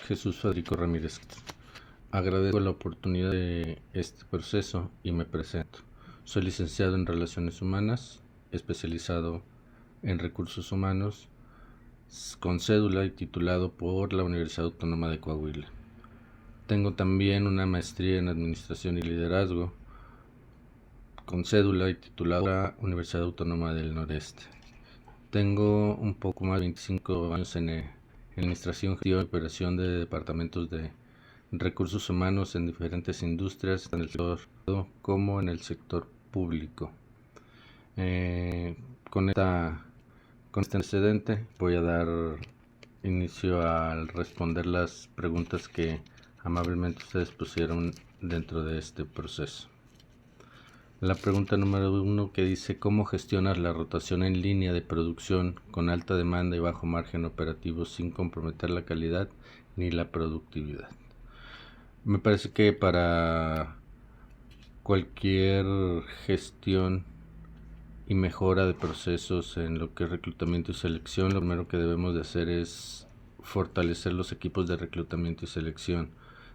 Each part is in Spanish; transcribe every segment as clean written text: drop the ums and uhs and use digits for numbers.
Jesús Federico Ramírez. Agradezco la oportunidad de este proceso y me presento. Soy licenciado en Relaciones Humanas, especializado en Recursos Humanos, con cédula y titulado por la Universidad Autónoma de Coahuila. Tengo también una maestría en Administración y Liderazgo, con cédula y titulado por la Universidad Autónoma del Noreste. Tengo un poco más de 25 años en Administración, Gestión y Operación de departamentos de recursos humanos en diferentes industrias, tanto en el sector privado como en el sector público. Con este antecedente voy a dar inicio al responder las preguntas que amablemente ustedes pusieron dentro de este proceso. La pregunta número 1 que dice: ¿cómo gestionas la rotación en línea de producción con alta demanda y bajo margen operativo sin comprometer la calidad ni la productividad? Me parece que para cualquier gestión y mejora de procesos en lo que es reclutamiento y selección, lo primero que debemos de hacer es fortalecer los equipos de reclutamiento y selección,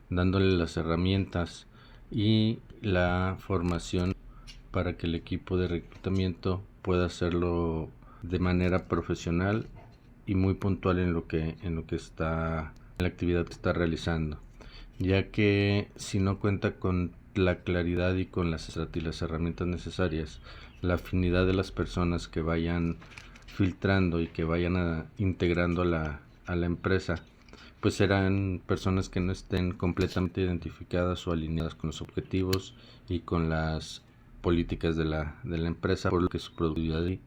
dándole las herramientas y la formación para que el equipo de reclutamiento pueda hacerlo de manera profesional y muy puntual en lo que está en la actividad que está realizando, ya que si no cuenta con la claridad y con las herramientas necesarias, la afinidad de las personas que vayan filtrando y que vayan integrando a la empresa, pues serán personas que no estén completamente identificadas o alineadas con los objetivos y con las políticas de la empresa, por lo que su productividad y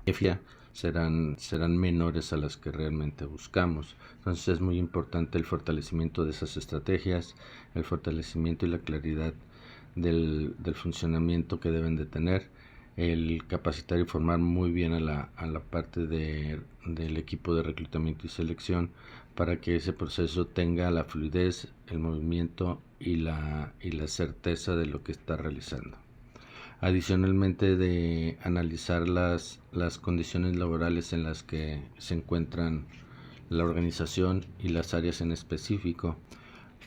eficiencia serán menores a las que realmente buscamos. Entonces es muy importante el fortalecimiento de esas estrategias, el fortalecimiento y la claridad del funcionamiento que deben de tener, el capacitar y formar muy bien a la parte del equipo de reclutamiento y selección para que ese proceso tenga la fluidez, el movimiento y la certeza de lo que está realizando. Adicionalmente, de analizar las condiciones laborales en las que se encuentran la organización y las áreas en específico,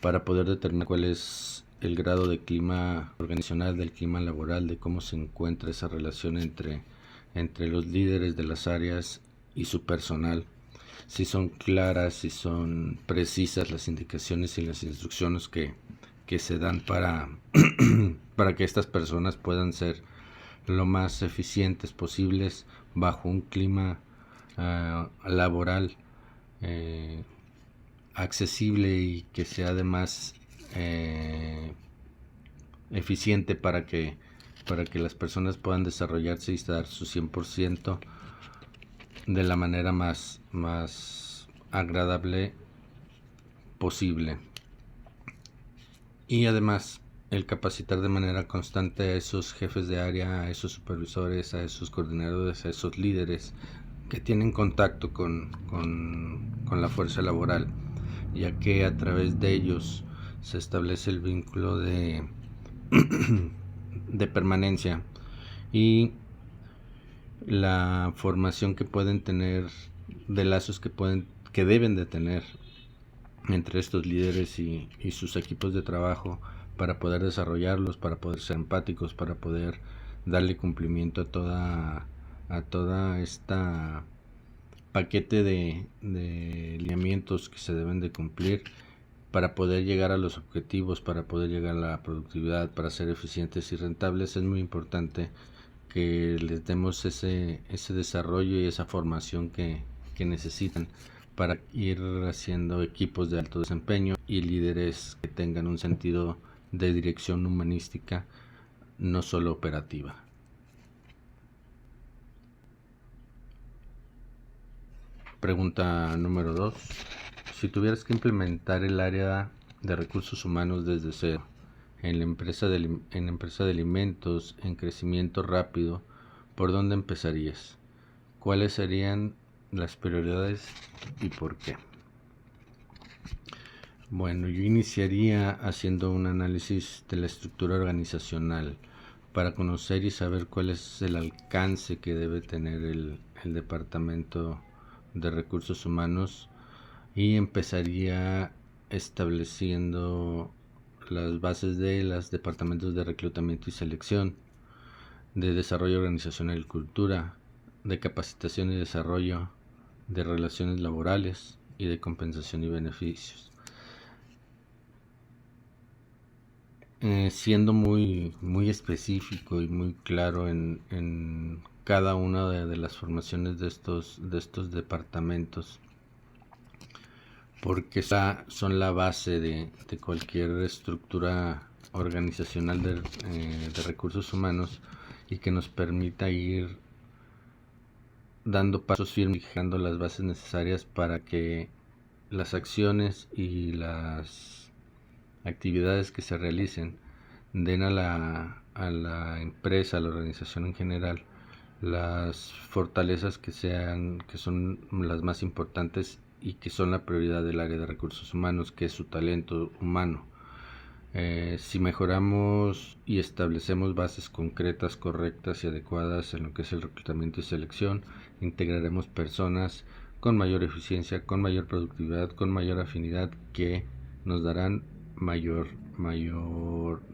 para poder determinar cuál es el grado de clima organizacional, del clima laboral, de cómo se encuentra esa relación entre los líderes de las áreas y su personal, si son claras, si son precisas las indicaciones y las instrucciones que se dan para que estas personas puedan ser lo más eficientes posibles bajo un clima laboral accesible y que sea además eficiente para que las personas puedan desarrollarse y dar su 100% de la manera más agradable posible. Y además el capacitar de manera constante a esos jefes de área, a esos supervisores, a esos coordinadores, a esos líderes que tienen contacto con la fuerza laboral, ya que a través de ellos se establece el vínculo de permanencia y la formación que pueden tener, de lazos que deben de tener entre estos líderes y sus equipos de trabajo, para poder desarrollarlos, para poder ser empáticos, para poder darle cumplimiento a toda esta paquete de lineamientos que se deben de cumplir para poder llegar a los objetivos, para poder llegar a la productividad, para ser eficientes y rentables. Es muy importante que les demos ese desarrollo y esa formación que necesitan para ir haciendo equipos de alto desempeño y líderes que tengan un sentido de dirección humanística, no solo operativa. Pregunta número 2. Si tuvieras que implementar el área de recursos humanos desde cero en la empresa de alimentos en crecimiento rápido, ¿por dónde empezarías? ¿Cuáles serían las prioridades y por qué? Bueno, yo iniciaría haciendo un análisis de la estructura organizacional para conocer y saber cuál es el alcance que debe tener el departamento de recursos humanos y empezaría estableciendo las bases de los departamentos de reclutamiento y selección, de desarrollo organizacional y cultura, de capacitación y desarrollo, de relaciones laborales y de compensación y beneficios. Siendo muy específico y muy claro en cada una de las formaciones de estos departamentos, porque son la base de cualquier estructura organizacional de recursos humanos, y que nos permita ir dando pasos firmes y fijando las bases necesarias para que las acciones y las actividades que se realicen den a la empresa, a la organización en general, las fortalezas que son las más importantes y que son la prioridad del área de recursos humanos, que es su talento humano. Si mejoramos y establecemos bases concretas, correctas y adecuadas en lo que es el reclutamiento y selección, integraremos personas con mayor eficiencia, con mayor productividad, con mayor afinidad, que nos darán mayor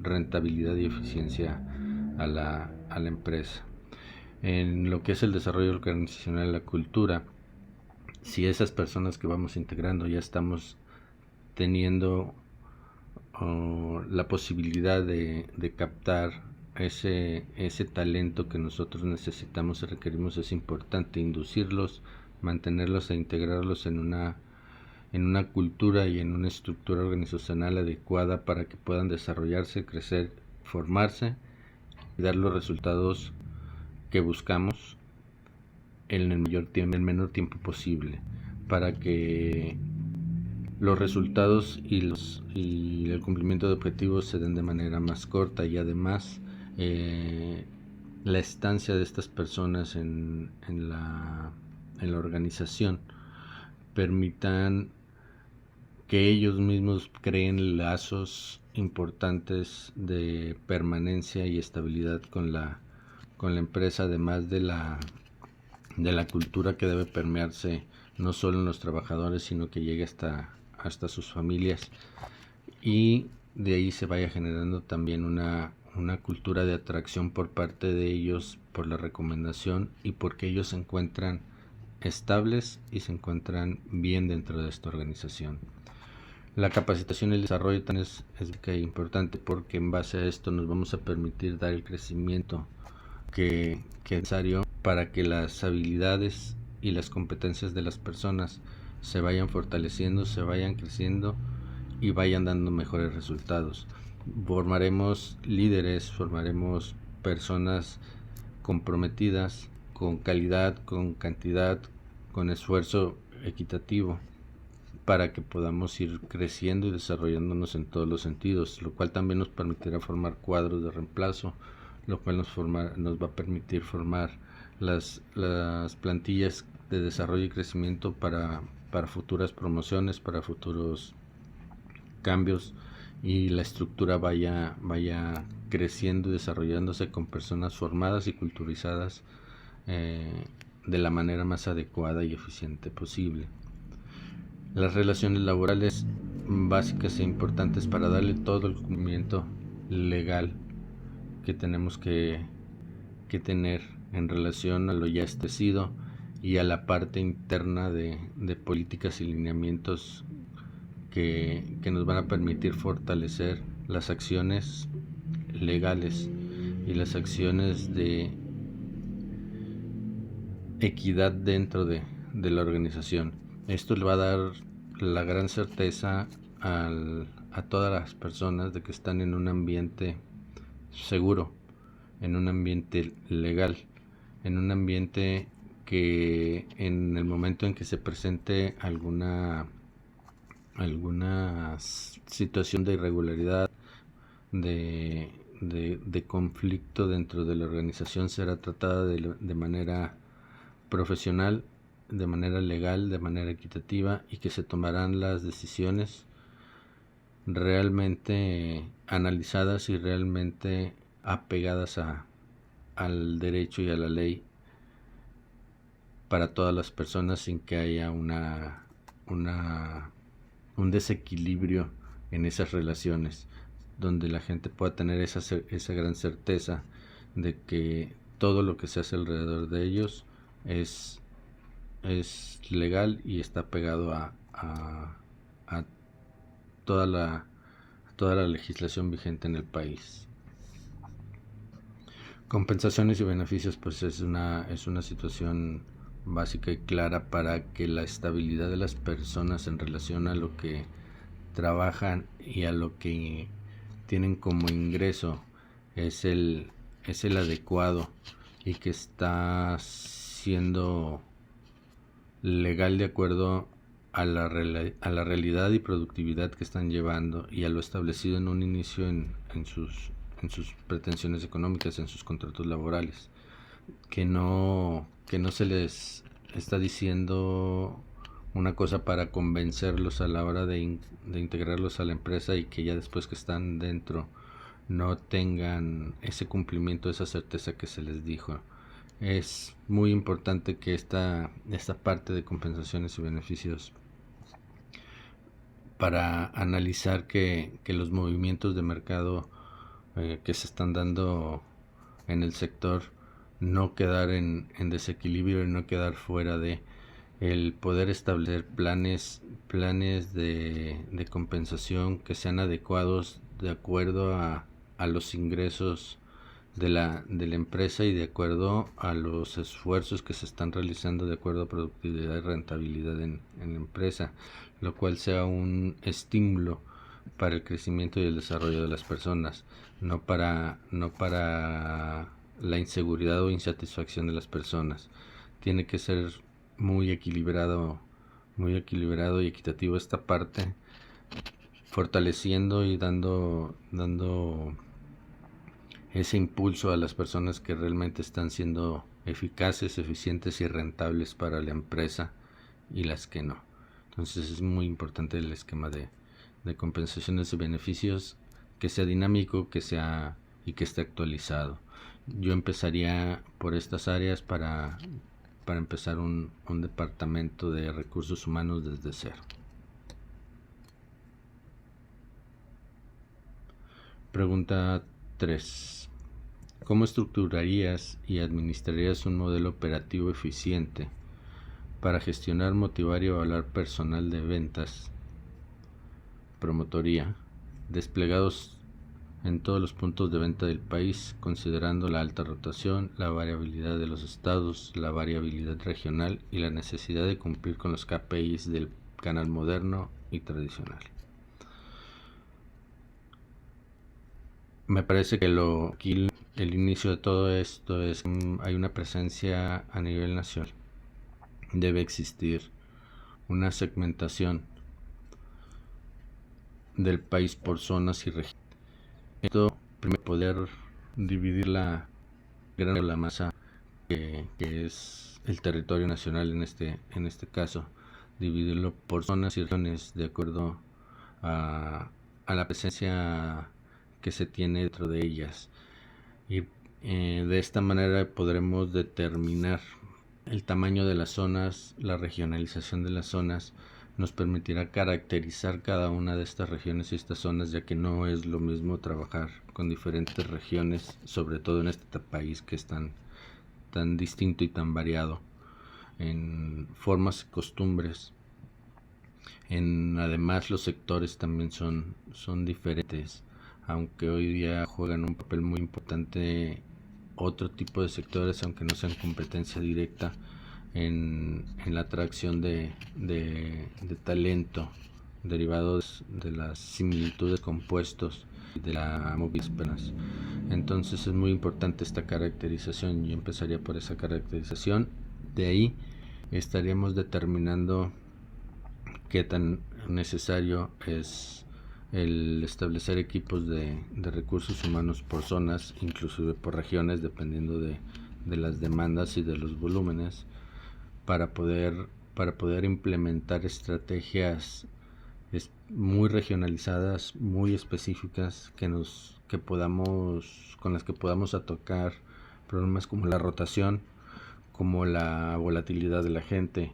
rentabilidad y eficiencia a la empresa. En lo que es el desarrollo organizacional y la cultura, si esas personas que vamos integrando ya estamos teniendo la posibilidad de captar ese talento que nosotros necesitamos y requerimos, es importante inducirlos, mantenerlos e integrarlos en una cultura y en una estructura organizacional adecuada para que puedan desarrollarse, crecer, formarse y dar los resultados que buscamos en el menor tiempo posible, para que los resultados y el cumplimiento de objetivos se den de manera más corta, y además la estancia de estas personas en la organización permitan que ellos mismos creen lazos importantes de permanencia y estabilidad con la empresa, además de la cultura que debe permearse no solo en los trabajadores, sino que llegue hasta sus familias, y de ahí se vaya generando también una cultura de atracción por parte de ellos, por la recomendación y porque ellos se encuentran estables y se encuentran bien dentro de esta organización. La capacitación y el desarrollo también es importante, porque en base a esto nos vamos a permitir dar el crecimiento que es necesario para que las habilidades y las competencias de las personas se vayan fortaleciendo, se vayan creciendo y vayan dando mejores resultados. Formaremos líderes, formaremos personas comprometidas, con calidad, con cantidad, con esfuerzo equitativo, para que podamos ir creciendo y desarrollándonos en todos los sentidos, lo cual también nos permitirá formar cuadros de reemplazo, lo cual nos va a permitir formar las plantillas de desarrollo y crecimiento para futuras promociones, para futuros cambios, y la estructura vaya creciendo y desarrollándose con personas formadas y culturizadas de la manera más adecuada y eficiente posible. Las relaciones laborales básicas e importantes para darle todo el cumplimiento legal que tenemos que tener en relación a lo ya establecido y a la parte interna de políticas y lineamientos que nos van a permitir fortalecer las acciones legales y las acciones de equidad dentro de la organización. Esto le va a dar la gran certeza a todas las personas de que están en un ambiente seguro, en un ambiente legal, en un ambiente que en el momento en que se presente alguna situación de irregularidad, de conflicto dentro de la organización, será tratada de manera profesional, de manera legal, de manera equitativa, y que se tomarán las decisiones realmente analizadas y realmente apegadas al derecho y a la ley para todas las personas, sin que haya una un desequilibrio en esas relaciones, donde la gente pueda tener esa gran certeza de que todo lo que se hace alrededor de ellos es legal y está pegado a toda la legislación vigente en el país. Compensaciones y beneficios, pues es una situación básica y clara para que la estabilidad de las personas en relación a lo que trabajan y a lo que tienen como ingreso es el adecuado y que está siendo legal de acuerdo a la realidad y productividad que están llevando y a lo establecido en un inicio en sus pretensiones económicas, en sus contratos laborales, que no se les está diciendo una cosa para convencerlos a la hora de integrarlos a la empresa y que ya después que están dentro no tengan ese cumplimiento, esa certeza que se les dijo. Es muy importante que esta parte de compensaciones y beneficios, para analizar que los movimientos de mercado que se están dando en el sector, no quedar en desequilibrio y no quedar fuera de el poder establecer planes de compensación que sean adecuados de acuerdo a los ingresos de la empresa y de acuerdo a los esfuerzos que se están realizando de acuerdo a productividad y rentabilidad en la empresa, lo cual sea un estímulo para el crecimiento y el desarrollo de las personas, no para la inseguridad o insatisfacción de las personas. Tiene que ser muy equilibrado y equitativo esta parte, fortaleciendo y dando ese impulso a las personas que realmente están siendo eficaces, eficientes y rentables para la empresa y las que no. Entonces es muy importante el esquema de compensaciones y beneficios, que sea dinámico, que esté actualizado. Yo empezaría por estas áreas para empezar un departamento de recursos humanos desde cero. Pregunta 3. ¿Cómo estructurarías y administrarías un modelo operativo eficiente para gestionar, motivar y evaluar personal de ventas, promotoría, desplegados en todos los puntos de venta del país, considerando la alta rotación, la variabilidad de los estados, la variabilidad regional y la necesidad de cumplir con los KPIs del canal moderno y tradicional? Me parece que el inicio de todo esto es que hay una presencia a nivel nacional. Debe existir una segmentación del país por zonas y regiones. Esto, primero, poder dividir la masa que es el territorio nacional en este caso, dividirlo por zonas y regiones de acuerdo a la presencia que se tiene dentro de ellas, y de esta manera podremos determinar el tamaño de las zonas. La regionalización de las zonas nos permitirá caracterizar cada una de estas regiones y estas zonas, ya que no es lo mismo trabajar con diferentes regiones, sobre todo en este país que es tan distinto y tan variado en formas y costumbres. Además, los sectores también son diferentes, aunque hoy día juegan un papel muy importante otro tipo de sectores, aunque no sean competencia directa en la atracción de talento derivado de las similitudes compuestos de la movilidad. Entonces es muy importante esta caracterización. Yo empezaría por esa caracterización. De ahí estaríamos determinando qué tan necesario es el establecer equipos de recursos humanos por zonas, inclusive por regiones, dependiendo de las demandas y de los volúmenes, para poder implementar estrategias muy regionalizadas, muy específicas, con las que podamos atacar problemas como la rotación, como la volatilidad de la gente,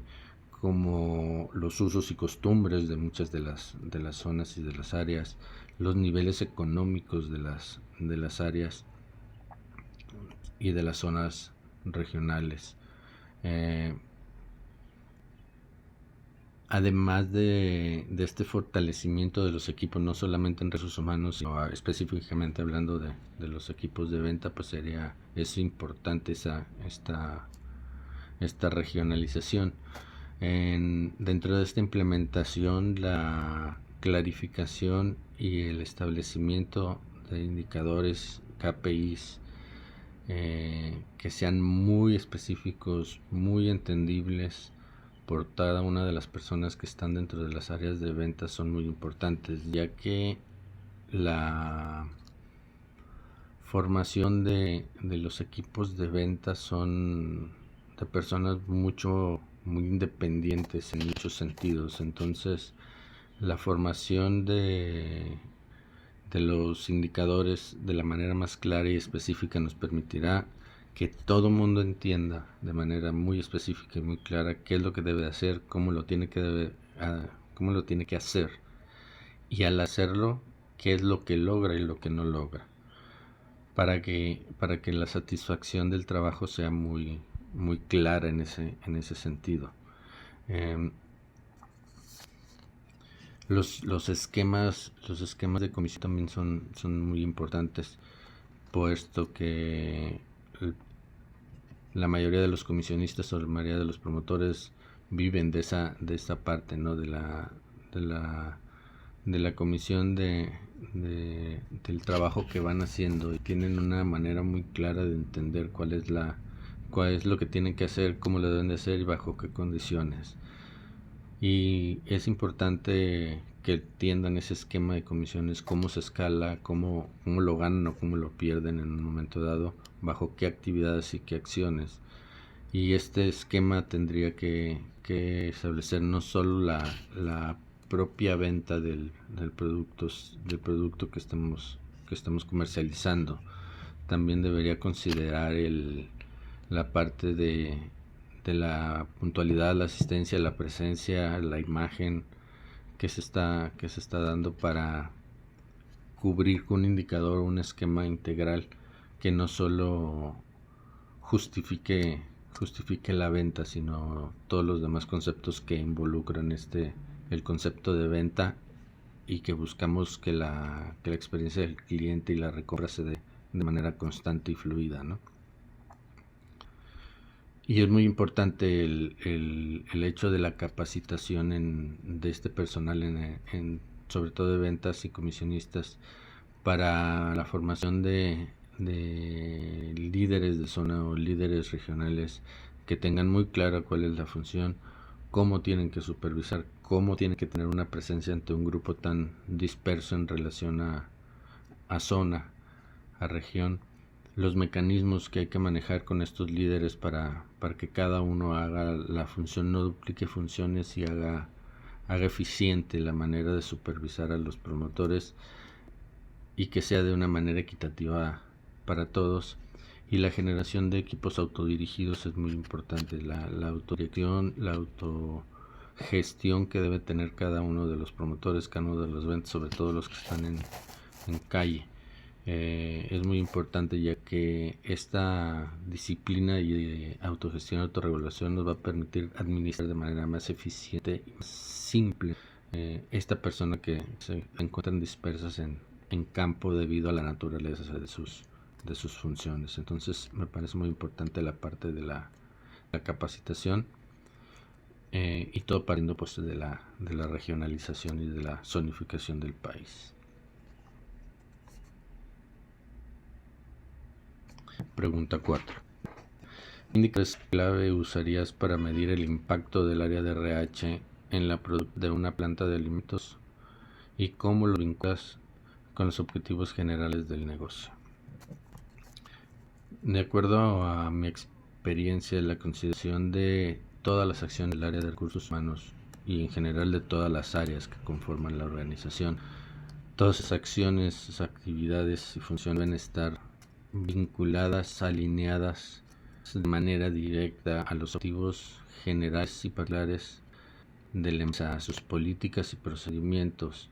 como los usos y costumbres de muchas de las zonas y de las áreas, los niveles económicos de las áreas y de las zonas regionales. Además de este fortalecimiento de los equipos, no solamente en recursos humanos, sino específicamente hablando de los equipos de venta, pues es importante esta regionalización. Dentro de esta implementación, la clarificación y el establecimiento de indicadores KPIs que sean muy específicos, muy entendibles por cada una de las personas que están dentro de las áreas de ventas son muy importantes, ya que la formación de los equipos de ventas son de personas muy independientes en muchos sentidos. Entonces, la formación de los indicadores de la manera más clara y específica nos permitirá que todo mundo entienda de manera muy específica y muy clara qué es lo que debe hacer, cómo lo tiene que hacer, y al hacerlo, qué es lo que logra y lo que no logra, para que la satisfacción del trabajo sea muy clara en ese sentido. Los esquemas de comisión también son muy importantes, puesto que la mayoría de los comisionistas o la mayoría de los promotores viven de esa parte, ¿no? de la comisión del trabajo que van haciendo, y tienen una manera muy clara de entender cuál es lo que tienen que hacer, cómo lo deben de hacer y bajo qué condiciones. Y es importante que entiendan ese esquema de comisiones, cómo se escala, cómo lo ganan o cómo lo pierden en un momento dado, bajo qué actividades y qué acciones. Y este esquema tendría que establecer no solo la propia venta del producto que estamos comercializando, también debería considerar la parte de la puntualidad, la asistencia, la presencia, la imagen que se está dando, para cubrir con un indicador, un esquema integral que no solo justifique la venta, sino todos los demás conceptos que involucran el concepto de venta, y que buscamos que la experiencia del cliente y la recompra se dé de manera constante y fluida, ¿no? Y es muy importante el hecho de la capacitación de este personal, sobre todo de ventas y comisionistas, para la formación de líderes de zona o líderes regionales, que tengan muy clara cuál es la función, cómo tienen que supervisar, cómo tienen que tener una presencia ante un grupo tan disperso en relación a zona, a región, los mecanismos que hay que manejar con estos líderes para que cada uno haga la función, no duplique funciones, y haga eficiente la manera de supervisar a los promotores, y que sea de una manera equitativa para todos. Y la generación de equipos autodirigidos es muy importante, la autodirección, la autogestión que debe tener cada uno de los promotores, cada uno de los ventas, sobre todo los que están en calle. Es muy importante, ya que esta disciplina y autogestión, autorregulación nos va a permitir administrar de manera más eficiente y más simple esta persona que se encuentran dispersas en campo debido a la naturaleza de sus funciones. Entonces me parece muy importante la parte de la capacitación, y todo partiendo pues de la regionalización y de la zonificación del país. Pregunta 4. ¿Qué indicadores clave usarías para medir el impacto del área de RH en la producción de una planta de alimentos, y cómo lo vinculas con los objetivos generales del negocio? De acuerdo a mi experiencia, la consideración de todas las acciones del área de recursos humanos y en general de todas las áreas que conforman la organización, todas esas acciones, esas actividades y funciones deben estar vinculadas, alineadas de manera directa a los objetivos generales y particulares de la empresa, sus políticas y procedimientos.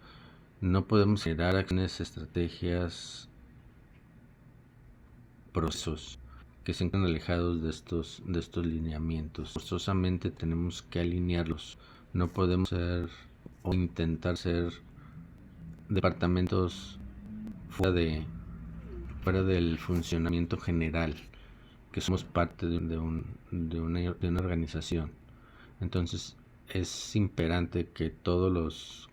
No podemos generar acciones, estrategias, procesos que se encuentran alejados de estos lineamientos. Forzosamente tenemos que alinearlos. No podemos ser o intentar ser departamentos fuera del funcionamiento general, que somos parte de una organización. Entonces es imperante que todos los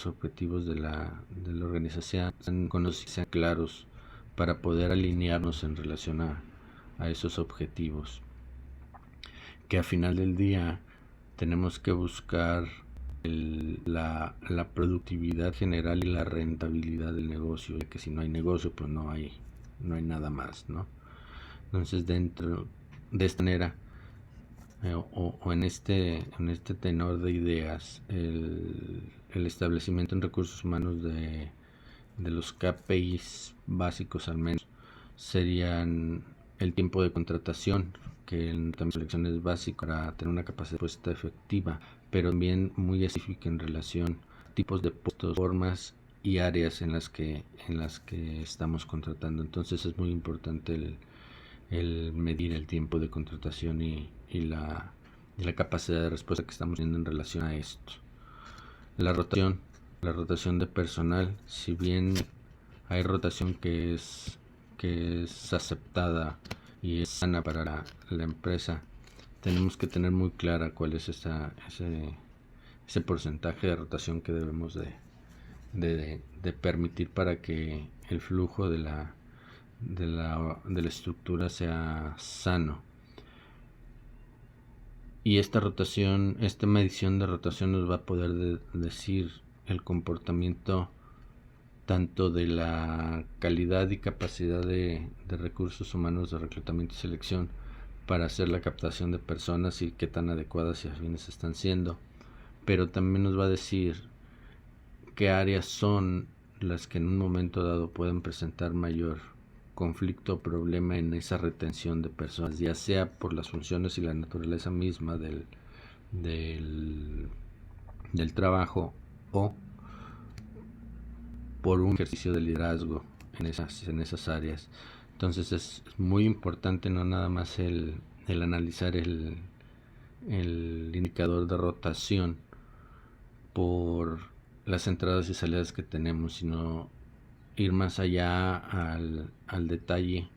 objetivos de la organización sean conocidos, sean claros, para poder alinearnos en relación a esos objetivos, que al final del día tenemos que buscar la productividad general y la rentabilidad del negocio, que si no hay negocio pues no hay nada más, ¿no? Entonces, dentro de esta manera o en este tenor de ideas, el establecimiento en recursos humanos de los KPIs básicos, al menos serían el tiempo de contratación, que en selección es básico para tener una capacidad de respuesta efectiva, pero también muy específica en relación a tipos de puestos, formas y áreas en las que estamos contratando. Entonces es muy importante el medir el tiempo de contratación y la capacidad de respuesta que estamos teniendo en relación a esto. La rotación de personal, si bien hay rotación que es aceptada y es sana para la empresa, tenemos que tener muy clara cuál es ese porcentaje de rotación que debemos de permitir para que el flujo de la estructura sea sano. Y esta medición de rotación nos va a poder decir el comportamiento tanto de la calidad y capacidad de recursos humanos de reclutamiento y selección para hacer la captación de personas y qué tan adecuadas y afines están siendo, pero también nos va a decir qué áreas son las que en un momento dado pueden presentar mayor conflicto o problema en esa retención de personas, ya sea por las funciones y la naturaleza misma del trabajo o por un ejercicio de liderazgo en esas áreas. Entonces es muy importante no nada más el analizar el indicador de rotación por las entradas y salidas que tenemos, sino ir más allá al detalle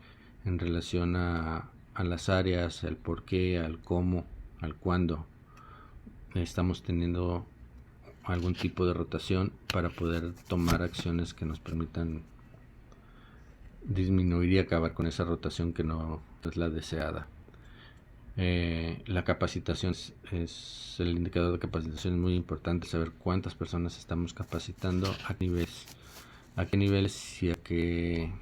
en relación a las áreas, al por qué, al cómo, al cuándo estamos teniendo algún tipo de rotación para poder tomar acciones que nos permitan disminuir y acabar con esa rotación que no es la deseada. La capacitación es el indicador de capacitación, es muy importante saber cuántas personas estamos capacitando, a qué niveles y a qué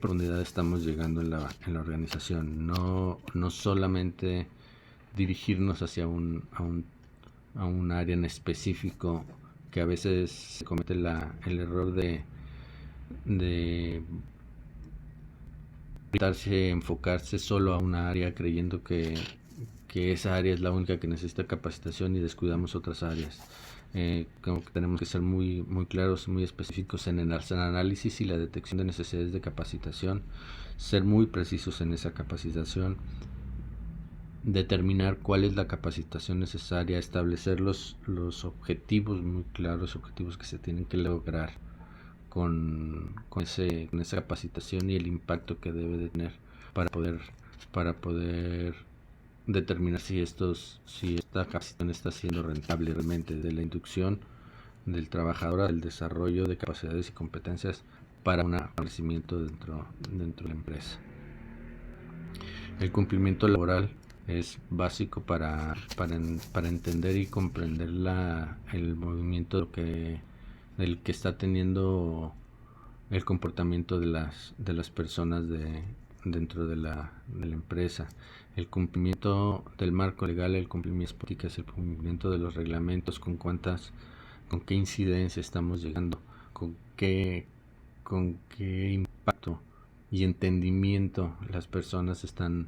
profundidad estamos llegando en la organización. No solamente dirigirnos hacia un área en específico, que a veces se comete el error de enfocarse solo a una área creyendo que esa área es la única que necesita capacitación y descuidamos otras áreas. Como que tenemos que ser muy claros, muy específicos en el análisis y la detección de necesidades de capacitación, ser muy precisos en esa capacitación, determinar cuál es la capacitación necesaria, establecer los objetivos muy claros, objetivos que se tienen que lograr con esa capacitación y el impacto que debe de tener para poder determinar si esta capacitación está siendo rentable realmente, de la inducción del trabajador al desarrollo de capacidades y competencias para un crecimiento dentro de la empresa. El cumplimiento laboral es básico para entender y comprender el movimiento del que está teniendo el comportamiento de las personas dentro de la empresa. El cumplimiento del marco legal, el cumplimiento de las políticas, el cumplimiento de los reglamentos, con qué incidencia estamos llegando, con qué impacto y entendimiento las personas están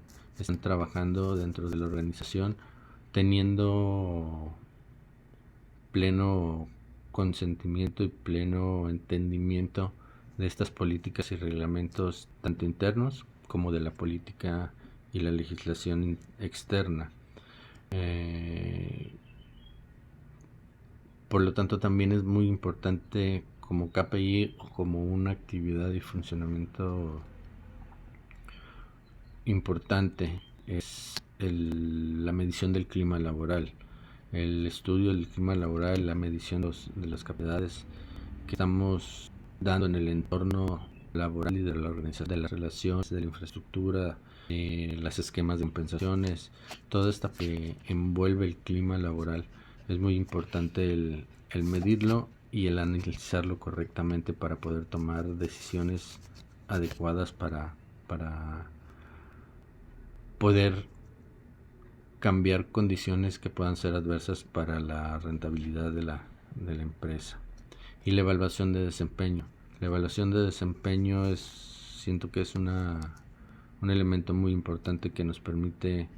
trabajando dentro de la organización, teniendo pleno consentimiento y pleno entendimiento de estas políticas y reglamentos tanto internos como de la política y la legislación externa. Por lo tanto, también es muy importante como KPI o como una actividad y funcionamiento importante es la medición del clima laboral, el estudio del clima laboral, la medición de las capacidades que estamos dando en el entorno laboral y de la organización de las relaciones, de la infraestructura, los esquemas de compensaciones, todo esto que envuelve el clima laboral. Es muy importante el medirlo y el analizarlo correctamente para poder tomar decisiones adecuadas para poder cambiar condiciones que puedan ser adversas para la rentabilidad de la empresa. Y la evaluación de desempeño. La evaluación de desempeño siento que es un elemento muy importante que nos permite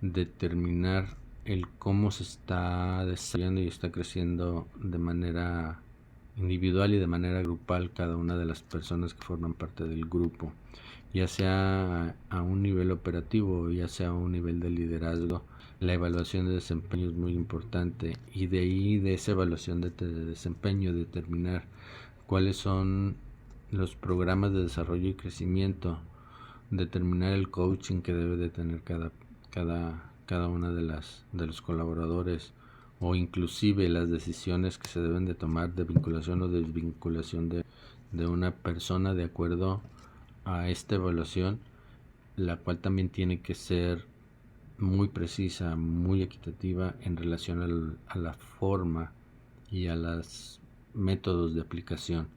determinar el cómo se está desarrollando y está creciendo de manera individual y de manera grupal cada una de las personas que forman parte del grupo, ya sea a un nivel operativo, ya sea a un nivel de liderazgo. La evaluación de desempeño es muy importante y de ahí, de esa evaluación de desempeño, determinar cuáles son los programas de desarrollo y crecimiento, determinar el coaching que debe de tener cada una de los colaboradores, o inclusive las decisiones que se deben de tomar de vinculación o desvinculación de una persona de acuerdo a esta evaluación, la cual también tiene que ser muy precisa, muy equitativa en relación a la forma y a los métodos de aplicación,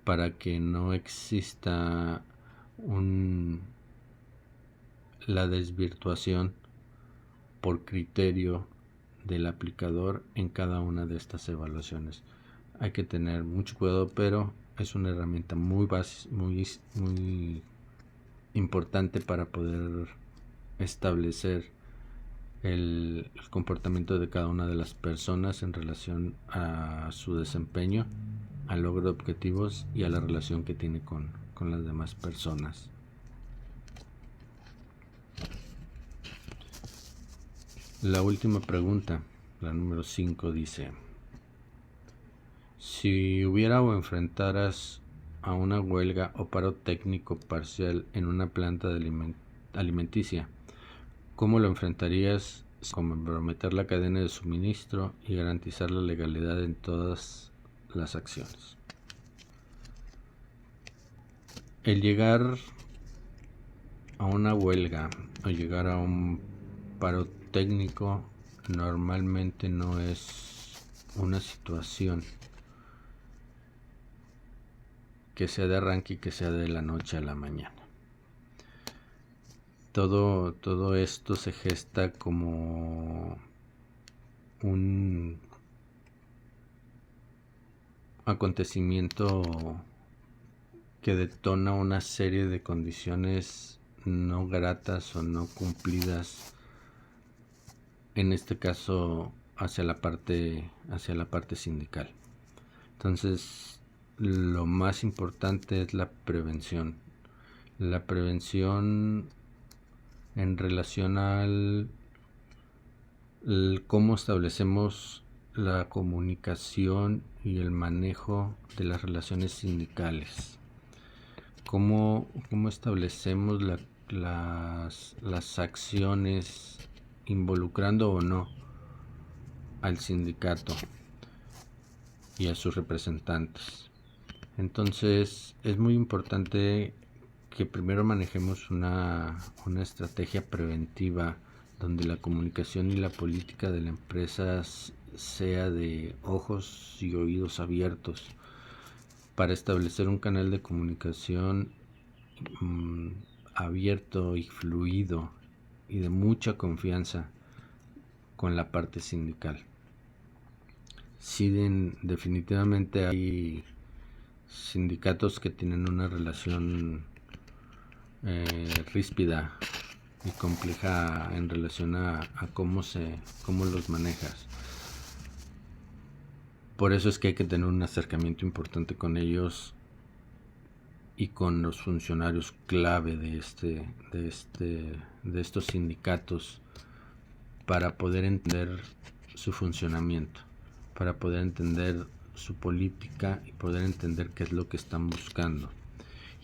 para que no exista la desvirtuación por criterio del aplicador en cada una de estas evaluaciones. Hay que tener mucho cuidado, pero es una herramienta muy importante para poder establecer el comportamiento de cada una de las personas en relación a su desempeño, al logro de objetivos y a la relación que tiene con las demás personas. La última pregunta, la número 5, dice: si hubiera o enfrentaras a una huelga o paro técnico parcial en una planta alimenticia, ¿cómo lo enfrentarías sin comprometer la cadena de suministro y garantizar la legalidad en todas las acciones? El llegar a una huelga o llegar a un paro técnico normalmente no es una situación que sea de arranque y que sea de la noche a la mañana. Todo esto se gesta como un acontecimiento que detona una serie de condiciones no gratas o no cumplidas, en este caso hacia la parte sindical. Entonces, lo más importante es la prevención. La prevención en relación al cómo establecemos la comunicación y el manejo de las relaciones sindicales. Cómo establecemos las acciones involucrando o no al sindicato y a sus representantes. Entonces es muy importante que primero manejemos una estrategia preventiva donde la comunicación y la política de la empresa sea de ojos y oídos abiertos, para establecer un canal de comunicación abierto y fluido y de mucha confianza con la parte sindical. Sí, definitivamente hay sindicatos que tienen una relación ríspida y compleja en relación a cómo los manejas. Por eso es que hay que tener un acercamiento importante con ellos y con los funcionarios clave de estos sindicatos para poder entender su funcionamiento, para poder entender su política y poder entender qué es lo que están buscando.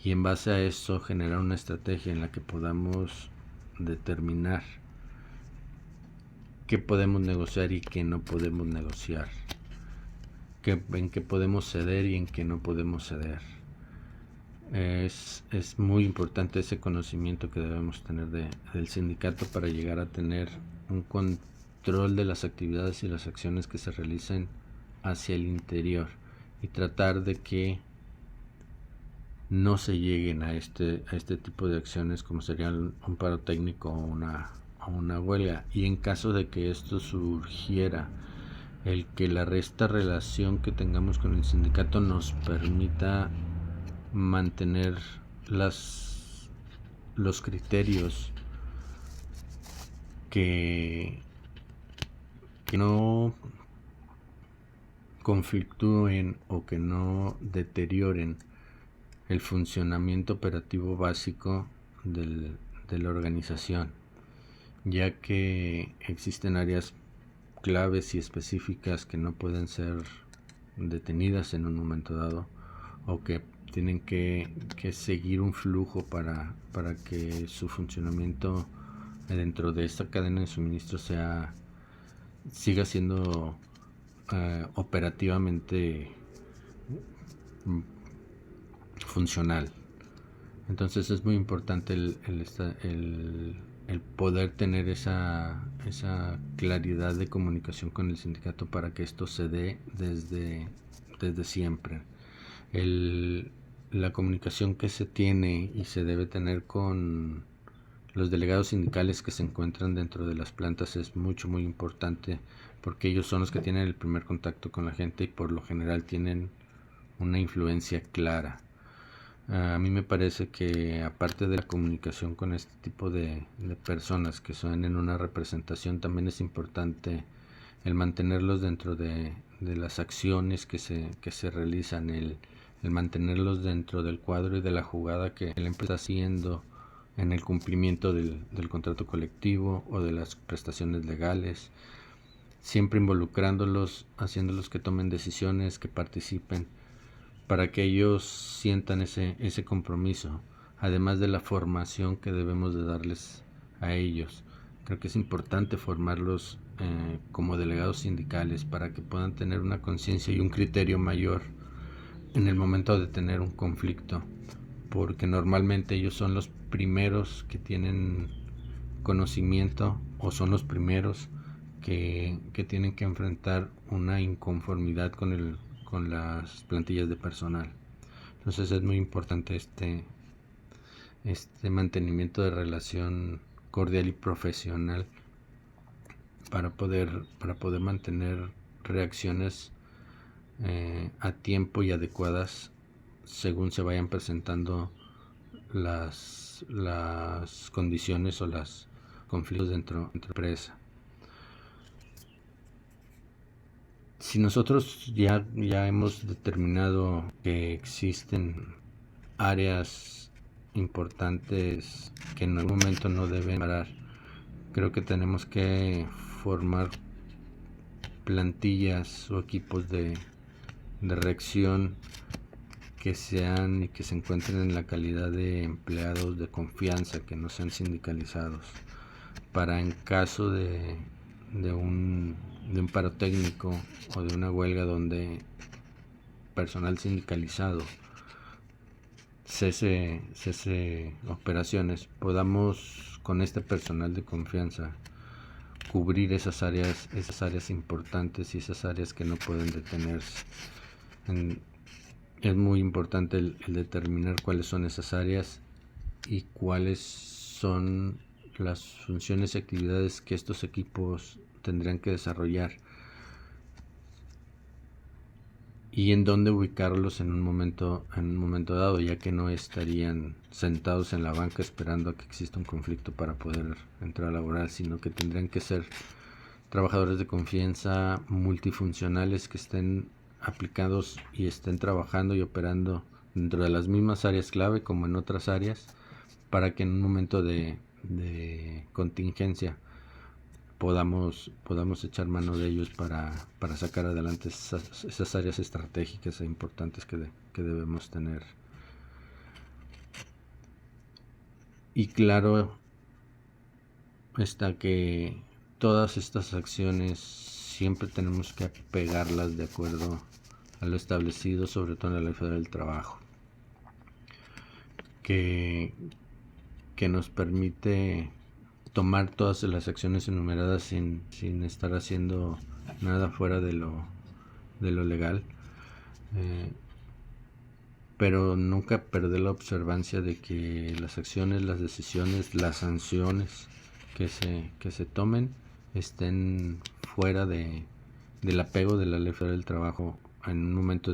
Y en base a eso generar una estrategia en la que podamos determinar qué podemos negociar y qué no podemos negociar, en qué podemos ceder y en qué no podemos ceder. Es muy importante ese conocimiento que debemos tener del sindicato para llegar a tener un control de las actividades y las acciones que se realicen hacia el interior y tratar de que no se lleguen a este tipo de acciones como sería un paro técnico o una huelga. Y en caso de que esto surgiera, el que esta relación que tengamos con el sindicato nos permita mantener los criterios que no conflictúen o que no deterioren el funcionamiento operativo básico de la organización, ya que existen áreas claves y específicas que no pueden ser detenidas en un momento dado o que tienen que seguir un flujo para que su funcionamiento dentro de esta cadena de suministro siga siendo operativamente funcional. Entonces es muy importante el poder tener esa claridad de comunicación con el sindicato para que esto se dé desde siempre. La comunicación que se tiene y se debe tener con los delegados sindicales que se encuentran dentro de las plantas es muy importante, porque ellos son los que tienen el primer contacto con la gente y por lo general tienen una influencia clara. A mí me parece que aparte de la comunicación con este tipo de personas que son en una representación, también es importante el mantenerlos dentro de las acciones que se realizan, el mantenerlos dentro del cuadro y de la jugada que la empresa está haciendo en el cumplimiento del contrato colectivo o de las prestaciones legales, siempre involucrándolos, haciéndolos que tomen decisiones, que participen, para que ellos sientan ese compromiso, además de la formación que debemos de darles a ellos. Creo que es importante formarlos como delegados sindicales para que puedan tener una conciencia y un criterio mayor en el momento de tener un conflicto, porque normalmente ellos son los primeros que tienen conocimiento o son los primeros que tienen que enfrentar una inconformidad con las plantillas de personal. Entonces es muy importante este mantenimiento de relación cordial y profesional para poder mantener reacciones a tiempo y adecuadas según se vayan presentando las condiciones o los conflictos dentro de la empresa. Si nosotros ya hemos determinado que existen áreas importantes que en algún momento no deben parar, creo que tenemos que formar plantillas o equipos de reacción que sean y que se encuentren en la calidad de empleados de confianza, que no sean sindicalizados, para en caso de un paro técnico o de una huelga donde personal sindicalizado cese operaciones, podamos con este personal de confianza cubrir esas áreas importantes y esas áreas que no pueden detenerse. Es muy importante el determinar cuáles son esas áreas y cuáles son las funciones y actividades que estos equipos tendrían que desarrollar y en dónde ubicarlos en un momento dado, ya que no estarían sentados en la banca esperando a que exista un conflicto para poder entrar a laborar, sino que tendrían que ser trabajadores de confianza multifuncionales que estén aplicados y estén trabajando y operando dentro de las mismas áreas clave como en otras áreas, para que en un momento de contingencia podamos echar mano de ellos para sacar adelante esas áreas estratégicas e importantes que debemos tener. Y claro está que todas estas acciones siempre tenemos que pegarlas de acuerdo a lo establecido, sobre todo en la Ley Federal del Trabajo, que nos permite tomar todas las acciones enumeradas sin estar haciendo nada fuera de lo legal, pero nunca perder la observancia de que las acciones, las decisiones, las sanciones que se tomen estén fuera del apego de la Ley Federal del Trabajo en un momento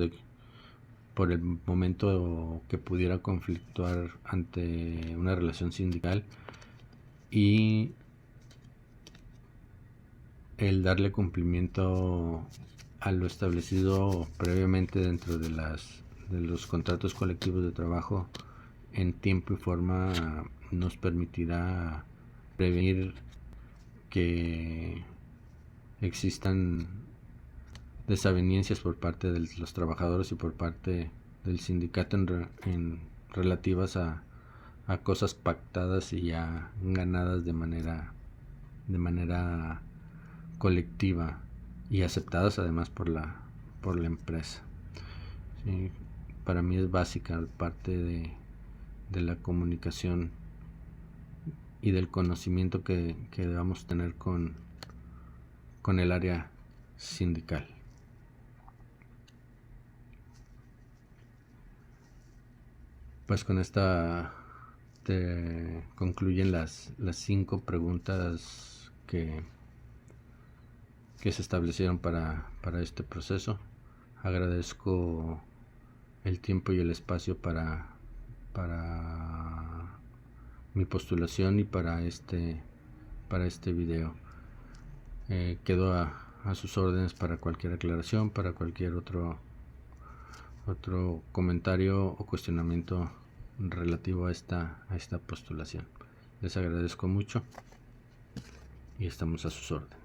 por el momento que pudiera conflictuar ante una relación sindical, y el darle cumplimiento a lo establecido previamente dentro de los contratos colectivos de trabajo en tiempo y forma nos permitirá prevenir que existan desavenencias por parte de los trabajadores y por parte del sindicato en relativas a cosas pactadas y ya ganadas de manera colectiva y aceptadas además por la empresa. Sí, para mí es básica parte de la comunicación y del conocimiento que debamos tener con el área sindical. Pues con esta concluyen las 5 preguntas que se establecieron para este proceso. Agradezco el tiempo y el espacio para mi postulación y para este video. Quedo a sus órdenes para cualquier aclaración, para cualquier otro comentario o cuestionamiento relativo a esta postulación. Les agradezco mucho y estamos a sus órdenes.